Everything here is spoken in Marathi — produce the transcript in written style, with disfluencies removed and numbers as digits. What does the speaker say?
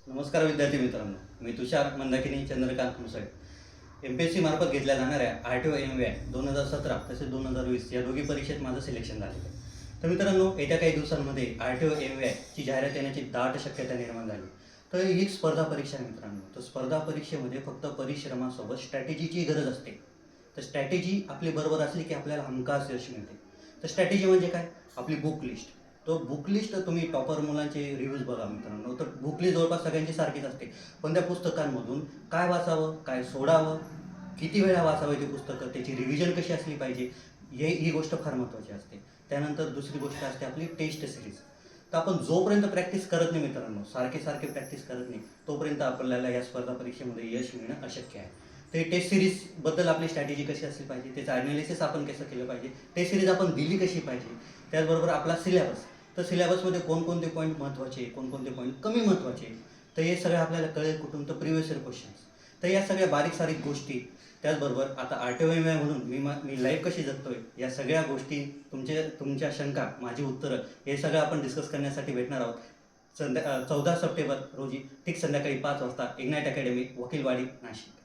नमस्कार विद्यार्थी मित्रांनो, मी तुषार मंदाकिनी चंद्रकांत मुसळे. MPSC मार्फत घेतल्या जाणाऱ्या RTO MVI 2017 तसेच 2020 या दोघी परीक्षेत माझं सिलेक्शन झालेलं आहे. तर मित्रांनो, येत्या काही दिवसांमध्ये RTO MVI ची जाहिरात येण्याची दाट शक्यता निर्माण झाली. तर ही एक स्पर्धा परीक्षा आहे मित्रांनो. तर स्पर्धा परीक्षेमध्ये फक्त परिश्रमासोबत स्ट्रॅटेजीची गरज असते. तर स्ट्रॅटेजी आपली बरोबर असली की आपल्याला हमखास यश मिळते. तर स्ट्रॅटेजी म्हणजे काय? आपली बुक लिस्ट. तो बुक लिस्ट तुम्ही टॉपर मुलांचे रिव्ह्यूज बघा मित्रांनो. तर बुक लिस्ट जवळपास सगळ्यांची सारखीच असते. पण त्या पुस्तकांमधून काय वाचावं, काय सोडावं, किती वेळा वाचावं ते पुस्तकं, त्याची रिव्हिजन कशी असली पाहिजे, ही गोष्ट फार महत्त्वाची असते. त्यानंतर दुसरी गोष्ट असते आपली टेस्ट सिरीज. तर आपण जोपर्यंत प्रॅक्टिस करत नाही मित्रांनो, सारखे प्रॅक्टिस करत नाही, तोपर्यंत आपल्याला या स्पर्धा परीक्षेमध्ये यश मिळणं अशक्य आहे. ते टेस्ट सिरीजबद्दल आपली स्ट्रॅटेजी कशी असली पाहिजे, त्याचं ॲनालिसिस आपण कसं केलं पाहिजे, टेस्ट सिरीज आपण दिली कशी पाहिजे, त्याचबरोबर आपला सिलेबस. तर सिलेबसमध्ये कोणकोणते पॉईंट महत्त्वाचे, कोणकोणते पॉईंट कमी महत्त्वाचे, तर हे सगळं आपल्याला कळेल कुठून? तर प्रिव्हियस इयर क्वेश्चन्स. तर या सगळ्या बारीक गोष्टी, त्याचबरोबर आता RTO MVI म्हणून मी लाईफ कशी जगतोय, या सगळ्या गोष्टी, तुमच्या शंका, माझी उत्तरं, हे सगळं आपण डिस्कस करण्यासाठी भेटणार आहोत 14 सप्टेंबर रोजी ठीक संध्याकाळी 5 वाजता इग्नाईट अकॅडमी, वकीलवाडी, नाशिक.